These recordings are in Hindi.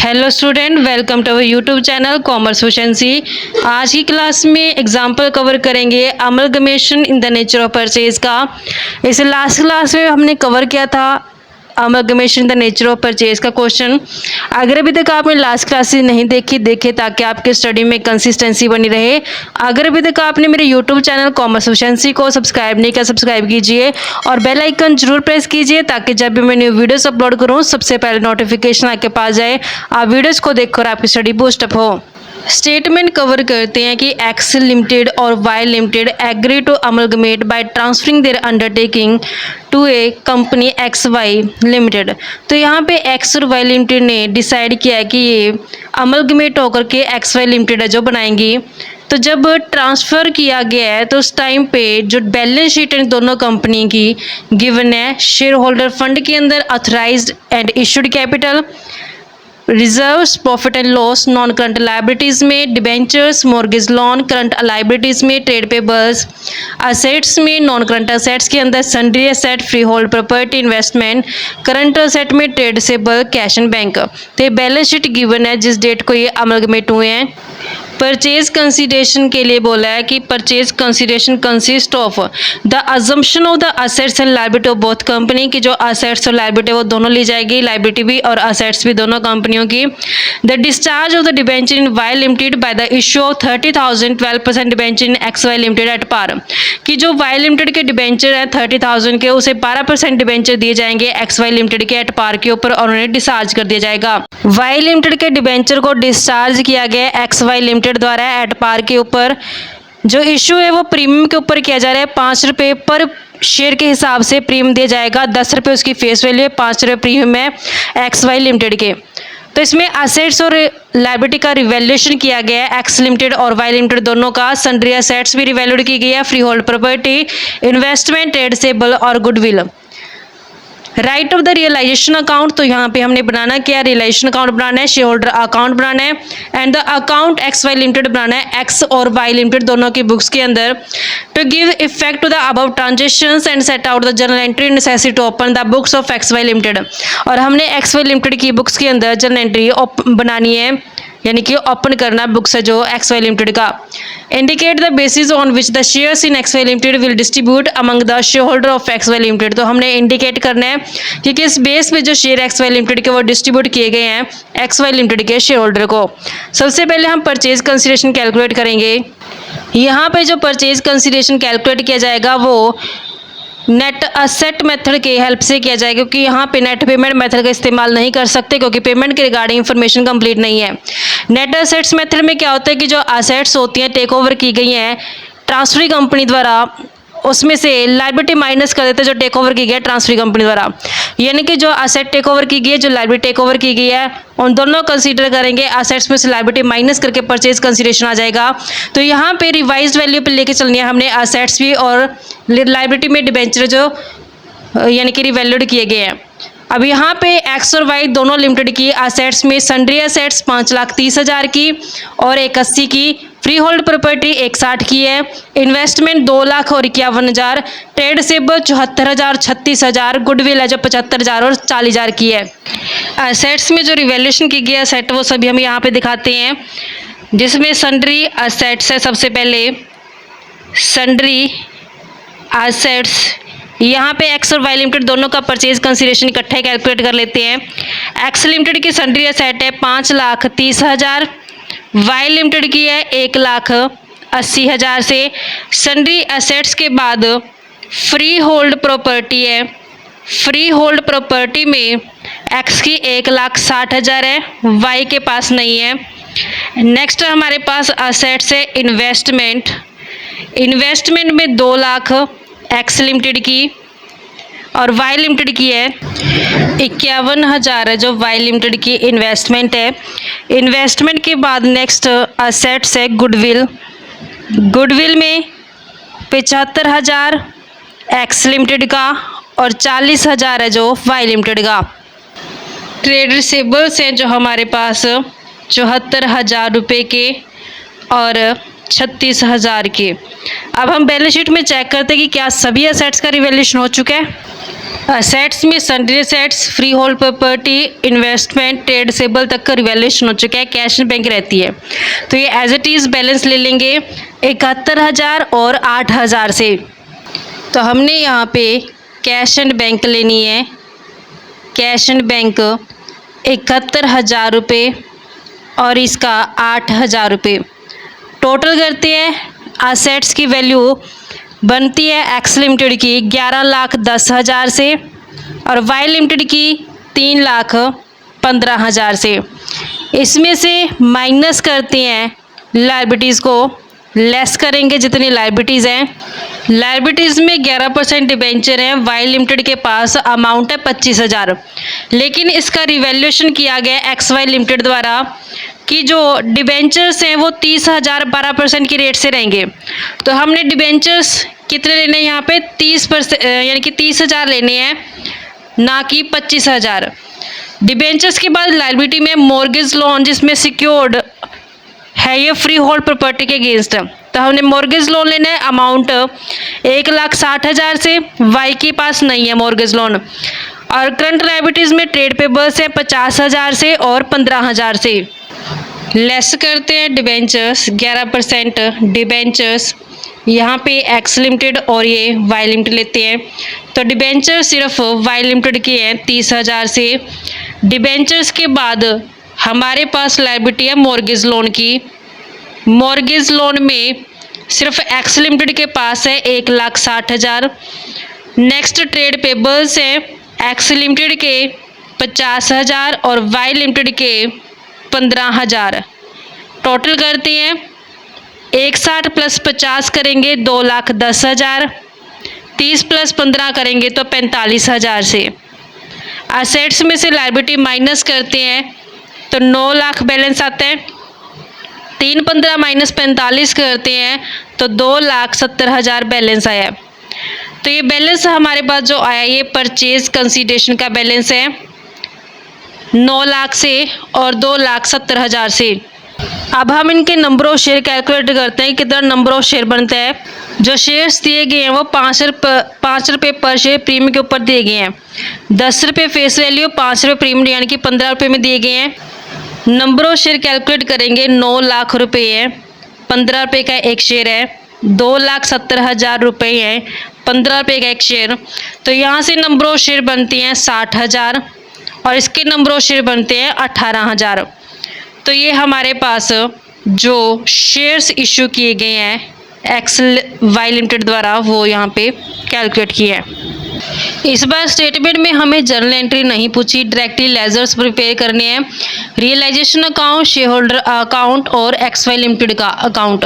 Hello student, welcome to our YouTube channel Commerce Efficiency. आज की क्लास में एग्जांपल कवर करेंगे amalgamation in the nature of purchase का। इसे लास्ट क्लास में हमने कवर किया था amalgamation in the nature of purchase का क्वेश्चन। अगर अभी तक आपने लास्ट क्लासेस नहीं देखे ताकि आपके स्टडी में कंसिस्टेंसी बनी रहे। अगर अभी तक आपने मेरे यूट्यूब चैनल कॉमर्स एफिशिएंसी को सब्सक्राइब नहीं किया, सब्सक्राइब कीजिए और बेल आइकन जरूर प्रेस कीजिए ताकि जब भी मैं न्यू वीडियोस अपलोड करूं सबसे पहले नोटिफिकेशन आपके पास जाए, आप वीडियोस को देखकर आपकी स्टडी बूस्टअप हो। स्टेटमेंट कवर करते हैं कि एक्स लिमिटेड और Y limited agree to amalgamate by transferring their undertaking to a company X Y limited. तो यहाँ पे एक्स और वाई लिमिटेड ने डिसाइड किया है कि ये अमलगमेट होकर के एक्स वाई लिमिटेड है जो बनाएंगी। तो जब ट्रांसफ़र किया गया है तो उस टाइम पे जो बैलेंस शीट है दोनों कंपनी की गिवन है शेयर होल्डर फंड के अंदर authorised and issued capital, reserves, profit and loss, non current liabilities में debentures, mortgage loan, current liabilities में ट्रेड पेबल्स, असेट्स में नॉन करंट असेट्स के अंदर sundry asset, free hold property, investment, current asset में ट्रेडेबल, कैश एंड बैंक। तो ये बैलेंस शीट गिवन है जिस डेट को ये अमलगमेट हुए हैं। परचेज कंसीडरेशन के लिए बोला है कि purchase consideration consist of the assumption of the assets and liability of both company की जो असेट्स और लायबिलिटी वो दोनों ली जाएगी, लायबिलिटी भी और असेट्स भी दोनों कंपनियों की। The discharge of the debenture in Y limited by the issue of 30,000 12% debenture in X Y limited at par कि जो वाई लिमिटेड के डिबेंचर है 30,000 के उसे 12% डिबेंचर दिए जाएंगे एक्स वाई लिमिटेड के एट पार के ऊपर और उन्हें डिस्चार्ज कर दिया जाएगा। वाई लिमिटेड के डिबेंचर को डिस्चार्ज किया गया एक्स वाई लिमिटेड द्वारा एट पार के ऊपर। जो इशू है वो प्रीमियम के ऊपर किया जा रहा है, 5 रुपये पर शेयर के हिसाब से प्रीमियम दिया जाएगा, 10 रुपये उसकी फेस वैल्यू है, 5 रुपये प्रीमियम है एक्स वाई लिमिटेड के। तो इसमें असेट्स और लायबिलिटी का रिवैल्यूएशन किया गया है एक्स लिमिटेड और वाई लिमिटेड दोनों का। सन्ड्री असेट्स भी रिवैल्यूड की गई है, free hold property, investment, tradable और goodwill. Right of the realisation account, तो यहाँ पे हमने बनाना क्या है, रियलाइजेशन अकाउंट बनाना है, शेयर होल्डर अकाउंट बनाना है and the account X Y limited बनाना है एक्स और वाई लिमिटेड दोनों की बुक्स के अंदर। To give effect to the above transactions and set out the journal entry necessary to open the books of X Y limited. और हमने एक्स वाई लिमिटेड की बुक्स के अंदर जर्नल एंट्री बनानी है, यानी कि ओपन करना बुक्स है जो एक्स वाई लिमिटेड का। Indicate the basis on which the shares in X Y limited will distribute among the shareholder of X Y limited. तो हमने इंडिकेट करना है कि किस बेस पे जो शेयर एक्स वाई लिमिटेड के वो डिस्ट्रीब्यूट किए गए हैं एक्स वाई लिमिटेड के शेयर होल्डर को। सबसे पहले हम परचेज कंसीडरेशन कैलकुलेट करेंगे। यहाँ पे जो परचेज कंसीडरेशन कैलकुलेट किया जाएगा वो नेट असेट मेथड के हेल्प से किया जाएगा, क्योंकि यहाँ पे नेट पेमेंट मेथड का इस्तेमाल नहीं कर सकते क्योंकि पेमेंट के रिगार्डिंग इन्फॉर्मेशन कंप्लीट नहीं है। नेट असेट्स मेथड में क्या होता है कि जो असेट्स होती हैं टेक ओवर की गई हैं ट्रांसफरी कंपनी द्वारा, उसमें से लायबिलिटी माइनस कर देते हैं जो टेक ओवर की गई है ट्रांसफरी कंपनी द्वारा। यानी कि जो असेट टेक ओवर की गई है, जो लायबिलिटी टेक ओवर की गई है, उन दोनों कंसीडर करेंगे, असेट्स में से लायबिलिटी माइनस करके परचेज कंसीडरेशन आ जाएगा। तो यहाँ पे रिवाइज्ड वैल्यू पे लेके चलनी है हमने असेट्स भी और लायबिलिटी में डिबेंचर जो यानी कि रिवैल्यूड किए गए हैं। अब यहाँ पे एक्स और वाई दोनों लिमिटेड की असेट्स में सन्ड्री असेट्स 5,30,000 की और 81 की, फ्री होल्ड प्रॉपर्टी 1,60 की है, इन्वेस्टमेंट 2,51,000, ट्रेडेबल 74,000, 36,000, गुडविल है जो 75,000 और 40,000 की है। असेट्स में जो रिवैल्यूएशन की गई असेट वो सभी हम यहाँ पे दिखाते हैं, जिसमें सन्ड्री असेट्स है। सबसे पहले सन्ड्री असेट्स, यहाँ पे एक्स और वाई लिमिटेड दोनों का परचेज कंसीडरेशन इकट्ठा कैलकुलेट कर लेते हैं। एक्स लिमिटेड की सन्ड्री असेट है 5,30,000, वाई लिमिटेड की है 1,80,000 से। सन्ड्री असेट्स के बाद फ्री होल्ड प्रॉपर्टी है, फ्री होल्ड प्रॉपर्टी में एक्स की 1,60,000 है, वाई के पास नहीं है। नेक्स्ट हमारे पास असेट्स है इन्वेस्टमेंट, इन्वेस्टमेंट में 2 लाख एक्स लिमिटेड की और वाई लिमिटेड की है 51,000 है जो वाई लिमिटेड की इन्वेस्टमेंट है। इन्वेस्टमेंट के बाद नेक्स्ट असेट्स है गुडविल, गुडविल में 75,000 एक्स लिमिटेड का और 40,000 है जो वाई लिमिटेड का। ट्रेड रिसीवेबल्स हैं जो हमारे पास 74,000 रुपये के और 36,000 के। अब हम बैलेंस शीट में चेक करते हैं कि क्या सभी असेट्स का रिवैल्यूएशन हो चुका है। असेट्स में sundry assets, free hold property, investment, trade receivable तक का रिवैल्यूएशन हो चुका है, कैश एंड बैंक रहती है। तो ये एज इट इज़ बैलेंस ले लेंगे 71,000 और 8,000 से। तो हमने यहाँ पे कैश एंड बैंक लेनी है, कैश एंड बैंक 71,000 रुपये और इसका 8,000 रुपये। टोटल करते हैं, असेट्स की वैल्यू बनती है एक्स लिमिटेड की 11,10,000 से और वाई लिमिटेड की 3,15,000 से। इसमें से माइनस करते हैं लायबिलिटीज़ को, लेस करेंगे जितनी लायबिलिटीज़ हैं। लायबिलिटीज़ में 11% डिबेंचर हैं, वाई लिमिटेड के पास अमाउंट है 25,000, लेकिन इसका रिवैल्यूएशन किया गया एक्स वाई लिमिटेड द्वारा कि जो डिबेंचर्स हैं वो 30,000 12% की रेट से रहेंगे। तो हमने डिबेंचर्स कितने लेने हैं यहाँ पे 30%, यानी कि 30,000 लेने हैं, ना कि 25,000। डिबेंचर्स के बाद लायबिलिटी में मॉर्गेज लोन जिसमें सिक्योर्ड है ये फ्री होल्ड प्रॉपर्टी के अगेंस्ट, तो हमने मॉर्गेज लोन लेना है अमाउंट 1,60,000 से, वाई के पास नहीं है मॉर्गेज लोन। और करंट लायबिलिटीज़ में ट्रेड पेबल्स है 50,000 से और 15,000 से। लेस करते हैं डिबेंचर्स 11% डिबेंचर्स, यहाँ पे एक्स लिमिटेड और ये वाई लिमिटेड लेते हैं। तो डिबेंचर सिर्फ वाई लिमिटेड के हैं 30,000 से। डिबेंचर्स के बाद हमारे पास लायबिलिटी है मॉर्गेज लोन की। मॉर्गेज लोन में सिर्फ एक्स लिमिटेड के पास है 1,60,000। नेक्स्ट ट्रेड पेबल्स है एक्स लिमिटेड के 50,000 और वाई लिमिटेड के 15,000। टोटल करते हैं 1,60 + 50 करेंगे 2,10,000, 30 + 15 करेंगे तो 45,000 से। असेट्स में से लायबिलिटी माइनस करते हैं तो 9 लाख बैलेंस आता है। 3 15 - 45 करते हैं तो 2,70,000 बैलेंस आया। तो ये बैलेंस हमारे पास जो आया ये परचेज कंसीडरेशन का बैलेंस है 9 लाख से और 2,70,000 से। अब हम इनके नंबर ऑफ शेयर कैलकुलेट करते हैं, कितना नंबर ऑफ शेयर बनता है। जो शेयर्स दिए गए हैं वो 5 रुपये पर शेयर प्रीमियम के ऊपर दिए गए हैं। 10 रुपये फेस वैल्यू, 5 रुपये प्रीमियम यानी कि 15 रुपये में दिए गए हैं। नंबर ऑफ शेयर कैलकुलेट करेंगे 9 लाख रुपये है, 15 रुपये का एक शेयर है, 2,70,000 रुपये है, 15 रुपये का एक शेयर। तो यहाँ से नंबर ऑफ शेयर बनती हैं 60,000 और इसके नंबर ऑफ शेयर बनते हैं 18,000। तो ये हमारे पास जो शेयर्स इशू किए गए हैं एक्स वाई लिमिटेड द्वारा वो यहाँ पे कैलकुलेट किए हैं। इस बार स्टेटमेंट में हमें जर्नल एंट्री नहीं पूछी, डायरेक्टली लेजर्स प्रिपेयर करने हैं, realisation account, share holder account और एक्स वाई लिमिटेड का अकाउंट।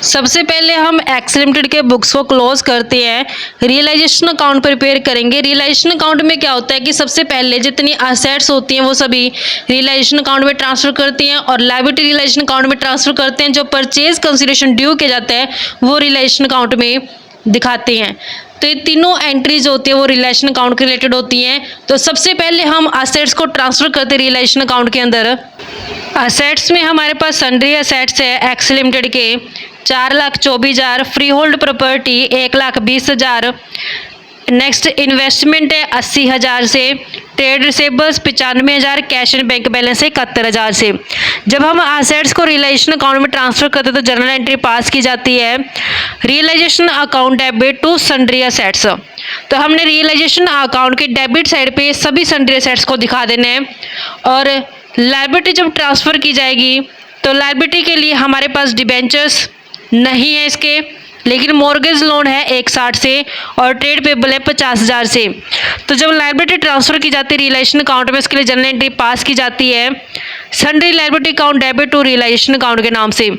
सबसे पहले हम एक्स लिमिटेड के बुक्स को क्लोज करते हैं, रियलाइजेशन अकाउंट प्रिपेयर करेंगे। रियलाइजेशन अकाउंट में क्या होता है कि सबसे पहले जितनी असेट्स होती हैं वो सभी रियलाइजेशन अकाउंट में ट्रांसफ़र करती हैं और लायबिलिटी रियलाइजेशन अकाउंट में ट्रांसफ़र करते हैं। जो परचेज कंसिडरेशन ड्यू किया जाता है वो रियलाइजेशन अकाउंट में दिखाते हैं। तो ये तीनों एंट्रीज होती है वो रियलाइजेशन अकाउंट के रिलेटेड होती हैं। तो सबसे पहले हम असेट्स को ट्रांसफ़र करते हैं रियलाइजेशन अकाउंट के अंदर। असेट्स में हमारे पास सन्ड्री असेट्स है एक्स लिमिटेड के 4,24,000, free hold property 1,20,000, next investment है 80,000 से, trade receivables 95,000, cash and bank balance है 71,000 से। जब हम असेट्स को रियलाइजेशन अकाउंट में ट्रांसफ़र करते हैं तो जर्नल एंट्री पास की जाती है realisation account debit to sundry assets. तो हमने रियलाइजेशन अकाउंट के डेबिट साइड पे सभी सन्ड्री असेट्स को दिखा देना है और लायबिलिटी जब ट्रांसफ़र की जाएगी तो लायबिलिटी के लिए हमारे पास डिबेंचर्स नहीं है इसके, लेकिन मॉर्गेज लोन है 1,60 से और ट्रेड पेबल है 50,000 से। तो जब लायबिलिटी ट्रांसफ़र की जाती है रियलाइजेशन अकाउंट में उसके लिए जर्नल एंट्री पास की जाती है sundry liability account debit to realisation account के नाम से।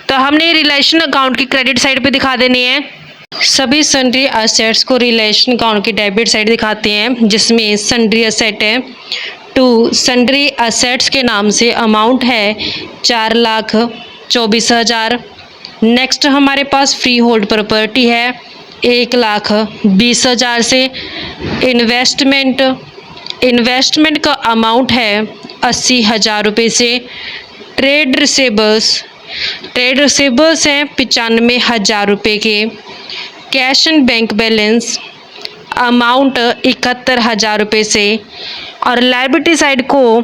तो हमने रियलाइजेशन अकाउंट की क्रेडिट साइड पे दिखा देनी है। सभी सन्ड्री असेट्स को रियलाइजेशन अकाउंट की डेबिट साइड दिखाते हैं जिसमें सन्ड्री असेट है टू सन्ड्री असेट्स के नाम से अमाउंट है 4,24,000। नेक्स्ट हमारे पास फ्री होल्ड प्रॉपर्टी है 1,20,000 से। इन्वेस्टमेंट का अमाउंट है 80,000 रुपये से। ट्रेड रिसीवेबल्स हैं 95,000 रुपये के। Cash and bank balance amount 71,000 रुपये से, और लायबिलिटी साइड को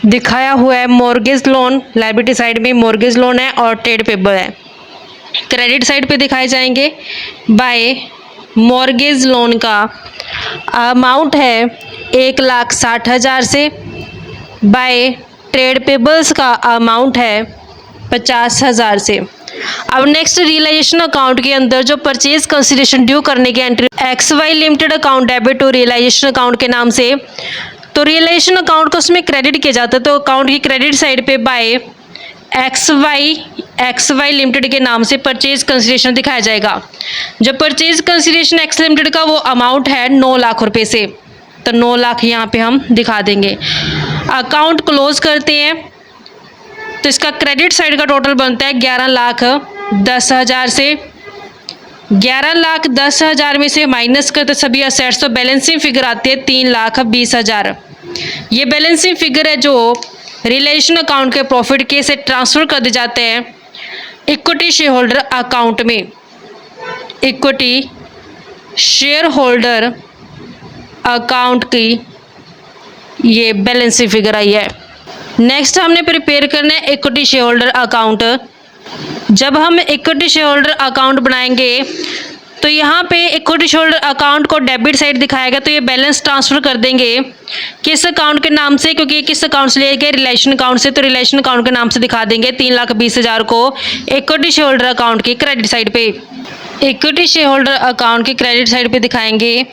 दिखाया हुआ है मॉर्गेज लोन, लायबिलिटी साइड में मॉर्गेज लोन है और ट्रेड पेबल है। क्रेडिट साइड पे दिखाए जाएंगे बाय मॉर्गेज लोन का अमाउंट है 1,60,000 से, बाय ट्रेड पेबल्स का अमाउंट है 50,000 से। अब नेक्स्ट रियलाइजेशन अकाउंट के अंदर जो परचेज कंसिडरेशन ड्यू करने की entry XY limited account debit to realisation account के नाम से, तो रियलाइजेशन अकाउंट को उसमें क्रेडिट किया जाता है, तो अकाउंट की क्रेडिट साइड पे बाय XY लिमिटेड के नाम से परचेज कंसिडरेशन दिखाया जाएगा। जो परचेज कंसिडरेशन एक्स लिमिटेड का वो अमाउंट है 9 लाख रुपए से, तो 9 लाख यहाँ पे हम दिखा देंगे। अकाउंट क्लोज करते हैं तो इसका क्रेडिट साइड का टोटल बनता है 11,10,000 से। 11,10,000 में से माइनस करते सभी असेट्स, तो बैलेंसिंग फिगर आती है 3,20,000। ये बैलेंसिंग फिगर है जो रियलाइजेशन अकाउंट के प्रॉफिट के से ट्रांसफ़र कर दिए जाते हैं इक्विटी शेयर होल्डर अकाउंट में। इक्विटी शेयर होल्डर अकाउंट की ये बैलेंसिंग फिगर आई है। नेक्स्ट हमने प्रिपेयर करना है इक्विटी शेयर होल्डर अकाउंट। जब हम इक्विटी शेयर होल्डर अकाउंट बनाएंगे तो यहाँ पे इक्विटी शेयर होल्डर अकाउंट को डेबिट साइड दिखाएगा, तो ये बैलेंस ट्रांसफ़र कर देंगे किस अकाउंट के नाम से, क्योंकि किस अकाउंट से लिए गए, रिलेशन अकाउंट से, तो रिलेशन अकाउंट के नाम से दिखा देंगे 3,20,000 को इक्विटी शेयर होल्डर अकाउंट की क्रेडिट साइड पे। इक्विटी शेयर होल्डर अकाउंट की क्रेडिट साइड पे दिखाएंगे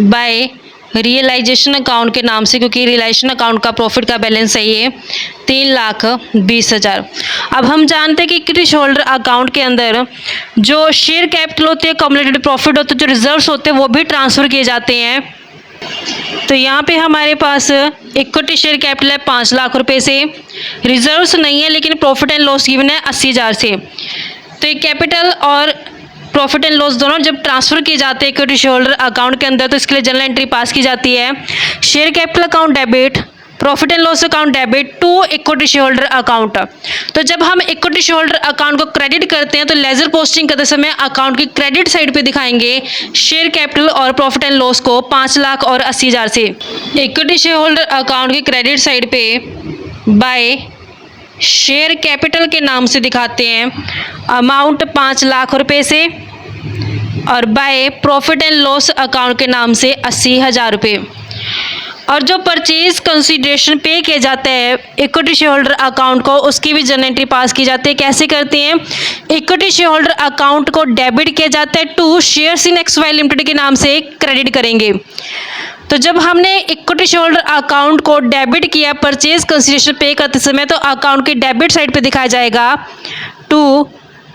बाय रियलाइजेशन अकाउंट के नाम से, क्योंकि रियलाइजेशन अकाउंट का प्रॉफिट का बैलेंस है ये 3,20,000। अब हम जानते हैं कि इक्विटी शेयर होल्डर अकाउंट के अंदर जो शेयर कैपिटल होते हैं, कम्युलेटेड प्रॉफिट होते हैं, जो रिजर्व्स होते हैं वो भी ट्रांसफ़र किए जाते हैं। तो यहाँ पे हमारे पास इक्विटी शेयर कैपिटल है 5 लाख रुपए से, रिजर्व्स नहीं है लेकिन प्रॉफिट एंड लॉस गिवन है 80,000 से। तो ये कैपिटल और प्रॉफिट एंड लॉस दोनों जब ट्रांसफ़र किए जाते हैं इक्विटी शेयर होल्डर अकाउंट के अंदर, तो इसके लिए जनरल एंट्री पास की जाती है share capital account debit, profit and loss account debit to equity share holder account. तो जब हम इक्विटी शेयर होल्डर अकाउंट को क्रेडिट करते हैं तो लेजर पोस्टिंग करते समय अकाउंट की क्रेडिट साइड पे दिखाएंगे शेयर कैपिटल और प्रॉफिट एंड लॉस को 5,80,000 से। इक्विटी शेयर होल्डर अकाउंट की क्रेडिट साइड पे बाय शेयर कैपिटल के नाम से दिखाते हैं अमाउंट 5 लाख रुपए से, और by profit and loss account के नाम से 80,000 रुपये। और जो परचेज कंसीडरेशन पे किया जाता है इक्विटी शेयर होल्डर अकाउंट को, उसकी भी जनरल एंट्री पास की जाती है। कैसे करते हैं, इक्विटी शेयर होल्डर अकाउंट को डेबिट किया जाता है to shares in XY limited के नाम से क्रेडिट करेंगे। तो जब हमने इक्विटी शेयर होल्डर अकाउंट को डेबिट किया परचेज कंसीडरेशन पे करते समय, तो अकाउंट की डेबिट साइड पे दिखाया जाएगा to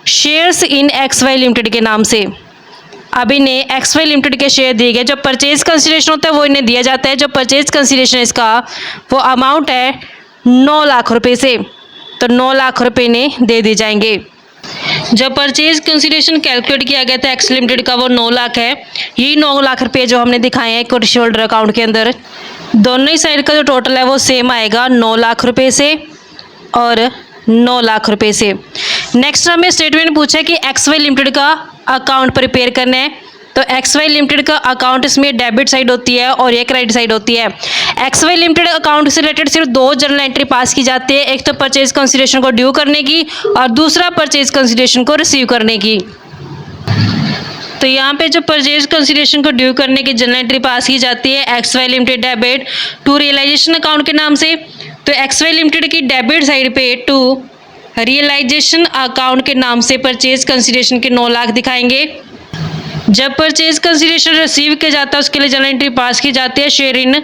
shares in XY limited के नाम से। अब इन्हें XY लिमिटेड के शेयर दिए गए, जो परचेज कंसीडरेशन होता है वो इन्हें दिया जाता है। जो परचेज कंसीडरेशन इसका वो अमाउंट है 9 लाख रुपए से, तो 9 लाख रुपए इन्हें दे दिए जाएंगे। जब परचेज कंसीडरेशन कैलकुलेट किया गया था एक्स लिमिटेड का वो 9 लाख है। यही 9 लाख रुपये जो हमने दिखाए हैं इक्विटी शेयर होल्डर अकाउंट के अंदर, दोनों ही साइड का जो टोटल है वो सेम आएगा 9 लाख रुपये से और 9 लाख रुपये से। नेक्स्ट हमें स्टेटमेंट पूछा है कि XY लिमिटेड का अकाउंट प्रिपेयर करना है, तो XY लिमिटेड का अकाउंट इसमें डेबिट साइड होती है और ये क्रेडिट साइड होती है। XY लिमिटेड अकाउंट से रिलेटेड सिर्फ 2 जनरल एंट्री पास की जाती है, एक तो परचेज कंसीडरेशन को ड्यू करने की और दूसरा परचेज कंसीडरेशन को रिसीव करने की। तो यहाँ पे जो परचेज कंसीडरेशन को ड्यू करने की जनरल एंट्री पास की जाती है XY limited debit to realisation account के नाम से, तो XY लिमिटेड की डेबिट साइड पे टू रियलाइजेशन अकाउंट के नाम से परचेज कंसीडरेशन के 9 लाख दिखाएंगे। जब परचेज कंसीडरेशन रिसीव किया जाता है उसके लिए जनरल एंट्री पास की जाती है share in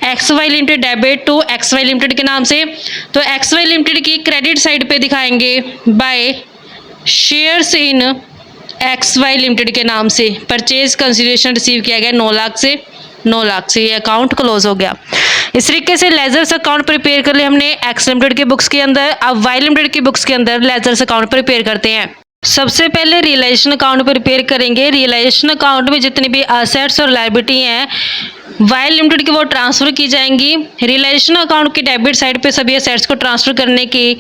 XY limited debit to XY limited के नाम से, तो XY लिमिटेड की क्रेडिट साइड पे दिखाएंगे by shares in XY limited के नाम से। परचेज कंसीडरेशन रिसीव किया गया 9 लाख से, 9 लाख से ये अकाउंट क्लोज हो गया। इस तरीके से लेजर्स अकाउंट प्रिपेयर कर लिया हमने एक्स लिमिटेड की बुक्स के अंदर। अब वाई लिमिटेड की बुक्स के अंदर लेजर्स अकाउंट प्रिपेयर करते हैं। सबसे पहले रियलाइजेशन अकाउंट प्रिपेयर करेंगे। रियलाइजेशन अकाउंट में जितनी भी असेट्स और लायबिलिटी हैं वाई लिमिटेड की वो ट्रांसफ़र की जाएंगी। रियलाइजेशन अकाउंट के डेबिट साइड पे सभी असेट्स को ट्रांसफ़र करने के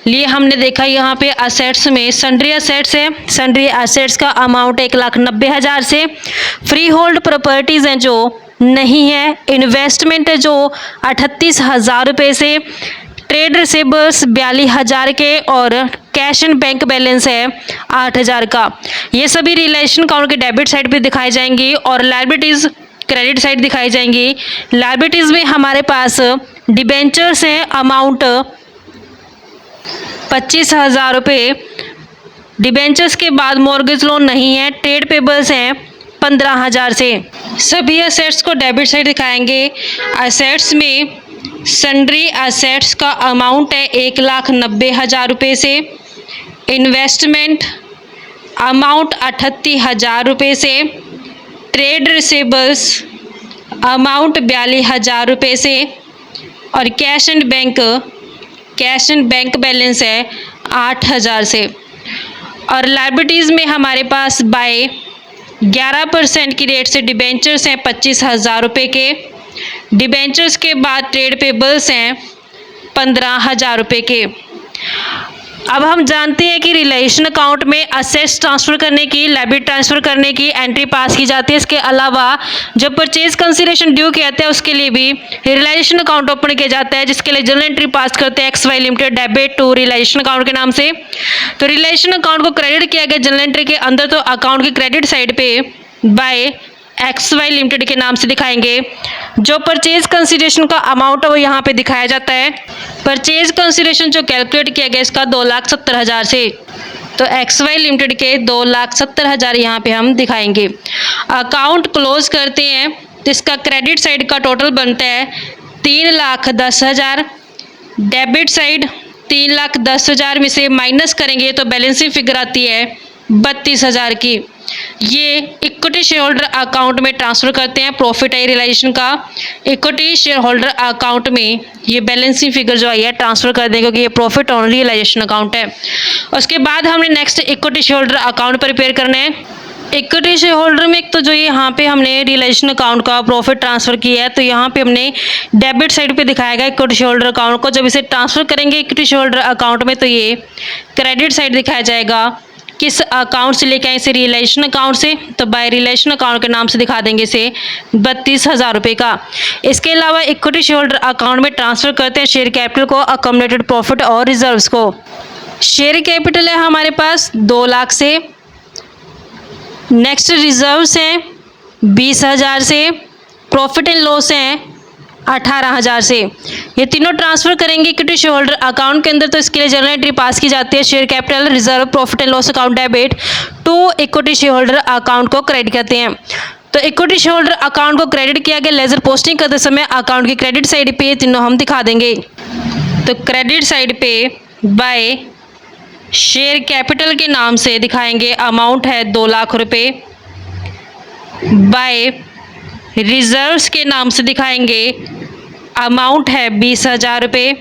लिए हमने देखा यहाँ पे असेट्स में सन्ड्री असेट्स है। सन्ड्री असेट्स का अमाउंट 1,90,000 से, फ्री होल्ड प्रॉपर्टीज़ हैं जो नहीं है, इन्वेस्टमेंट है जो 38,000 रुपये से, ट्रेड रिसीवेबल्स 42,000 के और कैश एंड बैंक बैलेंस है 8,000 का। ये सभी रियलाइजेशन अकाउंट के डेबिट साइड पे दिखाई जाएंगी और लायबिलिटीज़ क्रेडिट साइड दिखाई जाएंगी। लायबिलिटीज़ में हमारे पास डिबेंचर्स हैं, अमाउंट 25,000 रुपये, डिबेंचर्स के बाद मॉर्गेज लोन नहीं है, ट्रेड पेबल्स हैं 15,000 से। सभी असेट्स को डेबिट साइड दिखाएंगे। असेट्स में सन्ड्री असेट्स का अमाउंट है 1,90,000 रुपये से, इन्वेस्टमेंट अमाउंट 38,000 रुपये से, ट्रेड रिसीवेबल्स अमाउंट 42,000 रुपये से और कैश एंड बैंक बैलेंस है 8,000 से। और लायबिलिटीज़ में हमारे पास बाय 11% की रेट से डिबेंचर्स हैं 25,000 रुपये के, डिबेंचर्स के बाद ट्रेड पेबल्स हैं 15,000 रुपये के। अब हम जानते हैं कि रियलाइजेशन अकाउंट में असेट्स ट्रांसफ़र करने की, लायबिलिटी ट्रांसफ़र करने की एंट्री पास की जाती है। इसके अलावा जब परचेज कंसिडरेशन ड्यू किया जाता है उसके लिए भी रियलाइजेशन अकाउंट ओपन किया जाता है, जिसके लिए जनरल एंट्री पास करते हैं XY limited debit to realisation account के नाम से। तो रियलाइजेशन अकाउंट को क्रेडिट किया गया जनरल एंट्री के अंदर, तो अकाउंट की क्रेडिट साइड पे बाय XY लिमिटेड के नाम से दिखाएंगे। जो परचेज कंसिडरेशन का अमाउंट है वो यहाँ पे दिखाया जाता है। परचेज कंसिडरेशन जो कैलकुलेट किया गया इसका 2,70,000 से, तो XY लिमिटेड के 2,70,000 यहाँ पे हम दिखाएंगे। अकाउंट क्लोज करते हैं तो इसका क्रेडिट साइड का टोटल बनता है 3,10,000, डेबिट साइड 3,10,000 में से माइनस करेंगे तो बैलेंसिंग फिगर आती है 32,000 की। ये इक्विटी शेयर होल्डर अकाउंट में ट्रांसफ़र करते हैं। प्रॉफिट है रियलाइजेशन का, इक्विटी शेयर होल्डर अकाउंट में ये बैलेंसिंग फिगर जो आई है ट्रांसफ़र कर देंगे, क्योंकि ये प्रॉफिट ऑन रियलाइजेशन अकाउंट है। उसके बाद हमने next equity share holder account prepare करना है। इक्विटी शेयर होल्डर में तो जो यहाँ पे हमने रियलाइजेशन अकाउंट का प्रॉफिट ट्रांसफ़र किया है, तो यहाँ पे हमने डेबिट साइड पे दिखाया गया इक्विटी शेयर होल्डर अकाउंट को। जब इसे ट्रांसफ़र करेंगे इक्विटी शेयर होल्डर अकाउंट में तो ये क्रेडिट साइड दिखाया जाएगा। किस अकाउंट से लेके आए इसे, रियलाइजेशन अकाउंट से, तो बाय रियलाइजेशन अकाउंट के नाम से दिखा देंगे इसे 32,000 रुपये का। इसके अलावा इक्विटी शेयर होल्डर अकाउंट में ट्रांसफ़र करते हैं शेयर कैपिटल को, अकोमोडेटेड प्रॉफिट और रिजर्व्स को। शेयर कैपिटल है हमारे पास 2 लाख से, नेक्स्ट रिजर्व्स हैं 20,000 से, प्रॉफिट एंड लॉस हैं 18,000 से। ये तीनों ट्रांसफ़र करेंगे इक्विटी शेयर होल्डर अकाउंट के अंदर, तो इसके लिए जनरल एंट्री पास की जाती है। Share capital, reserve, profit and loss account debit to equity share holder account को क्रेडिट करते हैं। तो इक्विटी शेयर होल्डर अकाउंट को क्रेडिट किया गया, लेजर पोस्टिंग करते समय अकाउंट की क्रेडिट साइड पे तीनों हम दिखा देंगे। तो क्रेडिट साइड पे बाय शेयर कैपिटल के नाम से दिखाएंगे, अमाउंट है 2 लाख रुपये। बाय रिजर्व्स के नाम से दिखाएंगे, अमाउंट है 20,000 रुपये।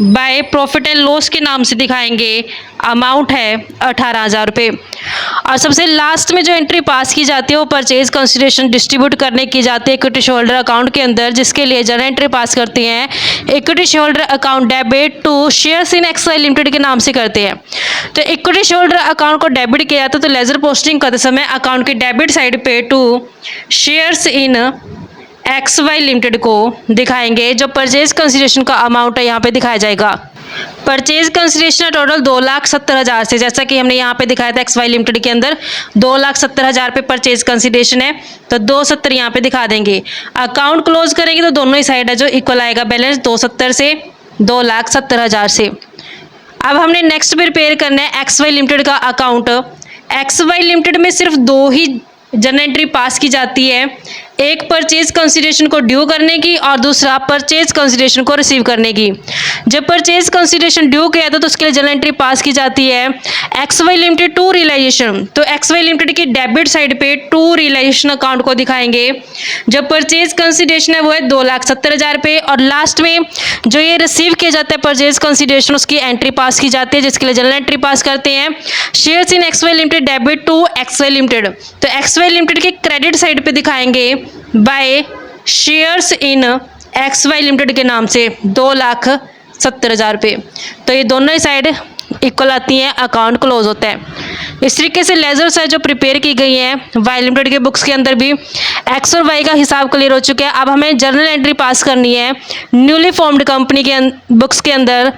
बाय प्रॉफिट एंड लॉस के नाम से दिखाएंगे, अमाउंट है 18,000 रुपये। और सबसे लास्ट में जो एंट्री पास की जाती है वो परचेज कंसिडरेशन डिस्ट्रीब्यूट करने की जाती है इक्विटी शेयर होल्डर अकाउंट के अंदर, जिसके लिए जनरल एंट्री पास करते हैं equity share holder account debit to shares in XY limited के नाम से करते हैं। तो इक्विटी शेयर होल्डर अकाउंट को डेबिट किया जाता है, तो लेजर पोस्टिंग करते समय अकाउंट की डेबिट साइड पे to shares in XY limited को दिखाएंगे। जो परचेज कंसिडरेशन का अमाउंट है यहाँ पे दिखाया जाएगा। परचेज कंसिडरेशन टोटल 2,70,000 से, जैसा कि हमने यहाँ पे दिखाया था XY लिमिटेड के अंदर 2,70,000 पे परचेज कंसिडरेशन है, तो 270 यहाँ पे दिखा देंगे। अकाउंट क्लोज करेंगे तो दोनों ही साइड है जो इक्वल आएगा, बैलेंस 270 से 2,70,000 से। अब हमने नेक्स्ट प्रिपेयर करना है XY लिमिटेड का अकाउंट। XY लिमिटेड में सिर्फ 2 ही जनरल एंट्री पास की जाती है, एक परचेज कंसिडरेशन को ड्यू करने की और दूसरा परचेज कंसिडरेशन को रिसीव करने की। जब परचेज कंसिडरेशन ड्यू किया था तो उसके लिए जनरल एंट्री पास की जाती है XY लिमिटेड टू रियलाइजेशन, तो XY लिमिटेड की डेबिट साइड पे टू रियलाइजेशन अकाउंट को दिखाएंगे। जब परचेज कंसिडरेशन है वो है 2,70,000 रुपये, और लास्ट में जो ये रिसीव किया जाता है परचेज कंसिडरेशन उसकी एंट्री पास की जाती है, जिसके लिए जनरल एंट्री पास करते हैं shares in XY limited debit to XY limited. तो XY लिमिटेड के क्रेडिट साइड पे दिखाएंगे by shares in XY limited के नाम से 2,70,000 रुपये। तो ये दोनों ही साइड इक्वल आती हैं, अकाउंट क्लोज होता है। इस तरीके से लेजर्स है जो प्रिपेयर की गई हैं वाई लिमिटेड के बुक्स के अंदर भी एक्स और वाई का हिसाब क्लियर हो चुका है। अब हमें जर्नल एंट्री पास करनी है न्यूली फॉर्म्ड कंपनी के बुक्स के अंदर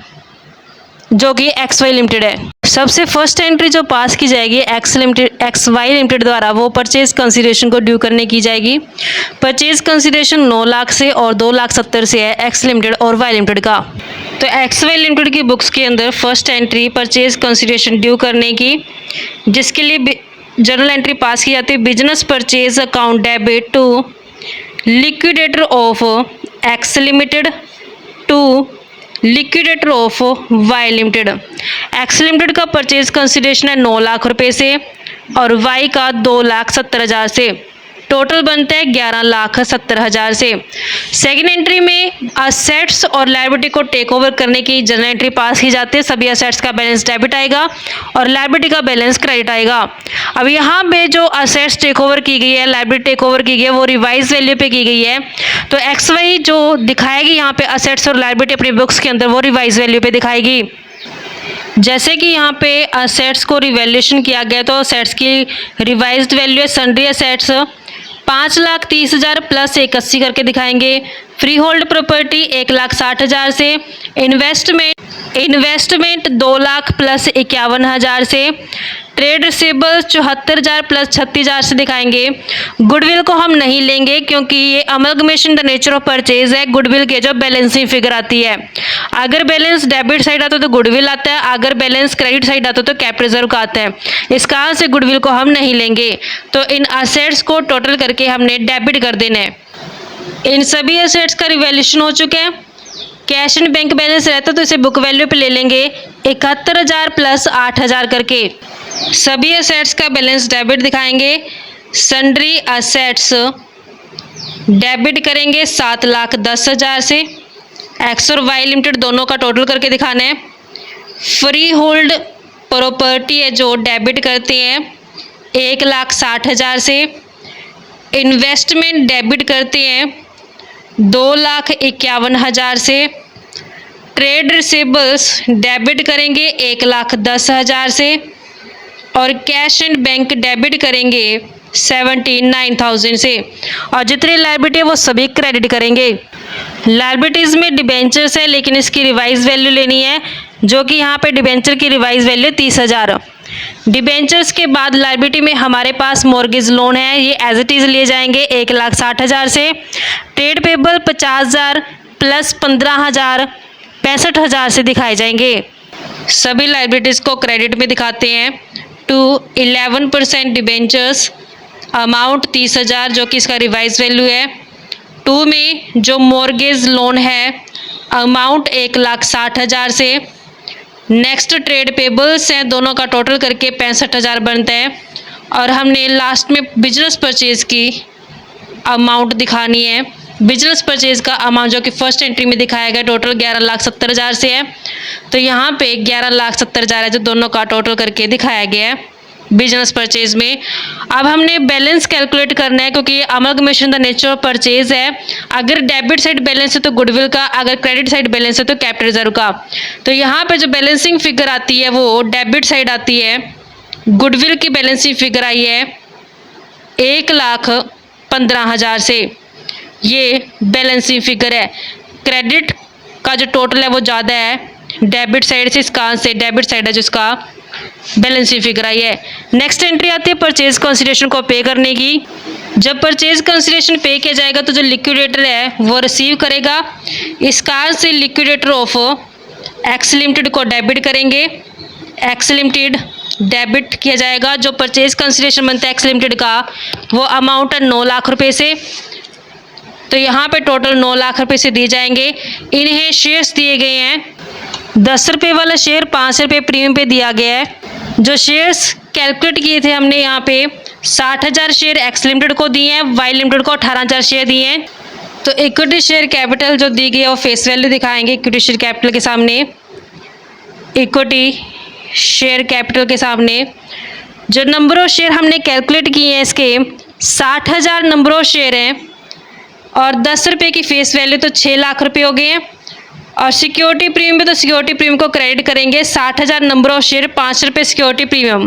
जो कि XY लिमिटेड है। सबसे फर्स्ट एंट्री जो पास की जाएगी XY लिमिटेड द्वारा वो परचेज कंसीडरेशन को ड्यू करने की जाएगी। परचेज कंसीडरेशन 9 लाख से और 2,70,000 से है एक्स लिमिटेड और वाई लिमिटेड का। तो XY लिमिटेड की बुक्स के अंदर first entry purchase consideration due करने की, जिसके लिए जर्नल एंट्री पास की जाती है business purchase account debit to liquidator of X limited to liquidator of Y limited. X limited का परचेज कंसिडरेशन है 9 लाख रुपए से और वाई का 2,70,000 से, टोटल बनता है 11,70,000 से। सेकेंड एंट्री में असेट्स और लायबिलिटी को टेक ओवर करने की जर्नल एंट्री पास की जाती है। सभी असेट्स का बैलेंस डेबिट आएगा और लायबिलिटी का बैलेंस क्रेडिट आएगा। अब यहाँ पे जो असेट्स टेक ओवर की गई है, लायबिलिटी टेक ओवर की गई है, वो रिवाइज वैल्यू पे की गई है। तो XY जो दिखाएगी यहाँ पे असेट्स और लायबिलिटी अपनी बुक्स के अंदर, वो रिवाइज वैल्यू पे दिखाएगी। जैसे कि यहाँ पे असेट्स को रिवैल्यूएशन किया गया तो असेट्स की रिवाइज्ड वैल्यू है सन्ड्री असेट्स 5,30,000 प्लस 81 करके दिखाएंगे। फ्री होल्ड प्रॉपर्टी 1,60,000 से, इन्वेस्टमेंट 2 लाख प्लस 51,000 से, ट्रेड रिसीवेबल्स 74,000 प्लस 36,000 से दिखाएंगे। गुडविल को हम नहीं लेंगे क्योंकि ये amalgamation the nature of purchase है। गुडविल के जो बैलेंसिंग फिगर आती है, अगर बैलेंस डेबिट साइड आता है तो गुडविल आता है, अगर बैलेंस क्रेडिट साइड आता है तो कैपिटल रिजर्व का आता है। इस कारण से गुडविल को हम नहीं लेंगे। तो इन असेट्स को टोटल करके हमने डेबिट कर देना है। इन सभी असेट्स का रिवैल्यूएशन हो चुका है। कैश एंड बैंक बैलेंस रहता तो इसे बुक वैल्यू पे ले लेंगे 71,000 प्लस 8,000 करके। सभी असेट्स का बैलेंस डेबिट दिखाएंगे। सन्ड्री असेट्स डेबिट करेंगे 7,10,000 से। एक्स और वाई लिमिटेड दोनों का टोटल करके दिखाना है। फ्री होल्ड प्रॉपर्टी है जो डेबिट करते हैं 1,60,000 से। इन्वेस्टमेंट डेबिट करते हैं 2,51,000 से। ट्रेड रिसीवेबल्स डेबिट करेंगे 1,10,000 से और कैश एंड बैंक डेबिट करेंगे 79,000 से। और जितनी लायबिलिटी है वो सभी क्रेडिट करेंगे। लायबिलिटीज़ में डिबेंचर्स है लेकिन इसकी रिवाइज वैल्यू लेनी है, जो कि यहाँ पे डिबेंचर की रिवाइज वैल्यू 30,000। डिबेंचर्स के बाद लायबिलिटी में हमारे पास मॉर्गेज लोन है, ये एज इट इज़ लिए जाएंगे 1,60,000 से। ट्रेड पेबल 50,000 प्लस 15,000 65,000 से दिखाए जाएंगे। सभी लायबिलिटीज़ को क्रेडिट में दिखाते हैं। टू 11% डिबेंचर्स अमाउंट 30,000 जो कि इसका रिवाइज वैल्यू है। 2 में जो मॉर्गेज लोन है अमाउंट 1,60,000 से। नेक्स्ट ट्रेड पेबल्स हैं, दोनों का टोटल करके 65,000 बनता है। और हमने लास्ट में बिजनेस परचेज की अमाउंट दिखानी है। बिजनेस परचेज का अमाउंट जो कि फर्स्ट एंट्री में दिखाया गया टोटल 11,70,000 से है। तो यहाँ पे 11,70,000 है जो दोनों का टोटल करके दिखाया गया है बिजनेस परचेज में। अब हमने बैलेंस कैलकुलेट करना है क्योंकि ये amalgamation the nature of purchase है। अगर डेबिट साइड बैलेंस है तो गुडविल का, अगर क्रेडिट साइड बैलेंस है तो कैपिटल रिजर्व का। तो यहाँ पे जो बैलेंसिंग फिगर आती है वो डेबिट साइड आती है। गुडविल की बैलेंसिंग फिगर आई है 1,15,000 से, ये बैलेंसिंग फिगर है। क्रेडिट का जो टोटल है वो ज़्यादा है डेबिट साइड से, इस कारण से डेबिट साइड है जिसका बैलेंसिंग फिगर आई है। नेक्स्ट एंट्री आती है परचेज कंसिडरेशन को पे करने की। जब परचेज कंसिडरेशन पे किया जाएगा तो जो लिक्विडेटर है वो रिसीव करेगा। इस कारण से लिक्विडेटर ऑफ एक्स लिमिटेड को डेबिट करेंगे। एक्स लिमिटेड डेबिट किया जाएगा। जो परचेज कंसिडरेशन बनता है एक्स लिमिटेड का वो अमाउंट है 9 लाख रुपए से। तो यहाँ पे टोटल 9 लाख रुपए से दिए जाएंगे। इन्हें शेयर्स दिए गए हैं 10 रुपये वाला शेयर 5 रुपये प्रीमियम पे दिया गया है। जो शेयर्स कैलकुलेट किए थे हमने यहाँ पे 60,000 शेयर एक्स लिमिटेड को दिए हैं, वाई लिमिटेड को 18,000 शेयर दिए हैं। तो इक्विटी शेयर कैपिटल जो दी गई है वो फेस वैल्यू दिखाएंगे इक्विटी शेयर कैपिटल के सामने। इक्विटी शेयर कैपिटल के सामने जो नंबर ऑफ शेयर हमने कैलकुलेट किए हैं इसके 60,000 नंबर ऑफ शेयर हैं। और 10 रुपये की फेस वैल्यू तो 6 लाख रुपए हो गए हैं। और सिक्योरिटी प्रीमियम में तो सिक्योरिटी प्रीमियम को क्रेडिट करेंगे 60,000 नंबर ऑफ शेयर, 5 रुपये सिक्योरिटी प्रीमियम,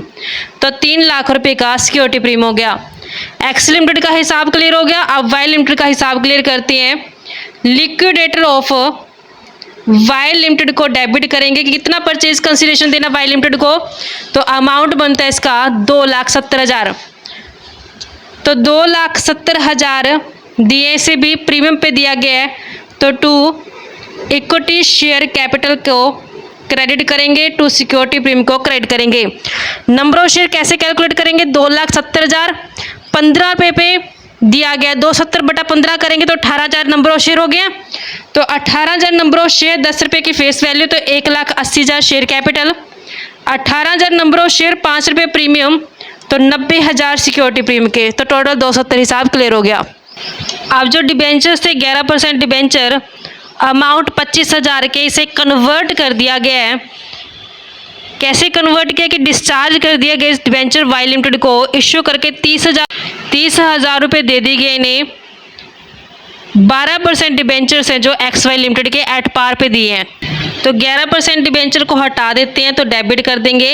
तो 3 लाख रुपए का सिक्योरिटी प्रीमियम हो गया। एक्स लिमिटेड का हिसाब क्लियर हो गया। अब वाई लिमिटेड का हिसाब क्लियर करते हैं। लिक्विडेटर ऑफ वाई लिमिटेड को डेबिट करेंगे कि कितना परचेज कंसिडरेशन देना वाई लिमिटेड को, तो अमाउंट बनता है इसका 2,70,000। तो 2,70,000 दिए से भी प्रीमियम पे दिया गया है, तो टू इक्विटी शेयर कैपिटल को क्रेडिट करेंगे, टू सिक्योरिटी प्रीमियम को क्रेडिट करेंगे। नंबर ऑफ शेयर कैसे कैलकुलेट करेंगे, 2,70,000 15 रुपये पे दिया गया, 270/15 करेंगे तो 18,000 नंबर ऑफ शेयर हो गया। तो 18,000 नंबर ऑफ शेयर, 10 रुपये की फेस वैल्यू, तो 1,80,000 share capital, 18,000 number of share, 5 रुपये प्रीमियम, तो 90,000 सिक्योरिटी प्रीमियम के, तो टोटल 270 हिसाब क्लियर हो गया। अब जो डिबेंचर्स थे 11% डिबेंचर, अमाउंट 25,000 के, इसे कन्वर्ट कर दिया गया है। कैसे कन्वर्ट किया कि डिस्चार्ज कर दिया गया इस डिबेंचर वाई लिमिटेड को, इश्यू करके 30,000 रुपये दे दिए गए इन्हें। 12% डिबेंचर्स हैं जो एक्स वाई लिमिटेड के एट पार पे दिए हैं, तो 11% डिबेंचर को हटा देते हैं, तो डेबिट कर देंगे।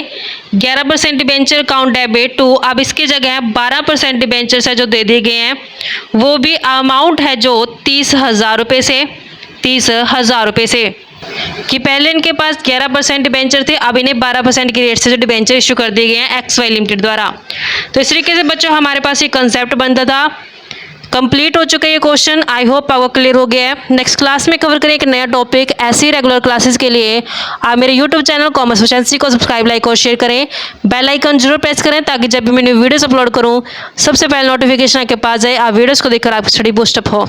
11% डिबेंचर काउंट डेबिट टू, अब इसकी जगह 12% डिबेंचर्स है जो दे दिए गए हैं, वो भी अमाउंट है जो 30,000 रुपये से, 30,000 रुपये से, कि पहले इनके पास 11% डिबेंचर थे, अब इन्हें 12% की रेट से जो डिबेंचर इशू कर दिए गए हैं एक्स वाई लिमिटेड द्वारा। तो इस तरीके से बच्चों हमारे पास ये कंसेप्ट बनता था। कंप्लीट हो चुका है ये क्वेश्चन, आई होप आपको क्लियर हो गया है। नेक्स्ट क्लास में कवर करें एक नया टॉपिक। ऐसी रेगुलर क्लासेस के लिए आप मेरे यूट्यूब चैनल कॉमर्स एफिशिएंसी को सब्सक्राइब, लाइक और शेयर करें। बेल आइकन जरूर प्रेस करें ताकि जब भी मैं न्यू वीडियोस अपलोड करूं सबसे पहले नोटिफिकेशन आपके पास जाए, आप वीडियोस को देखकर आपकी स्टडी बूस्टअप हो।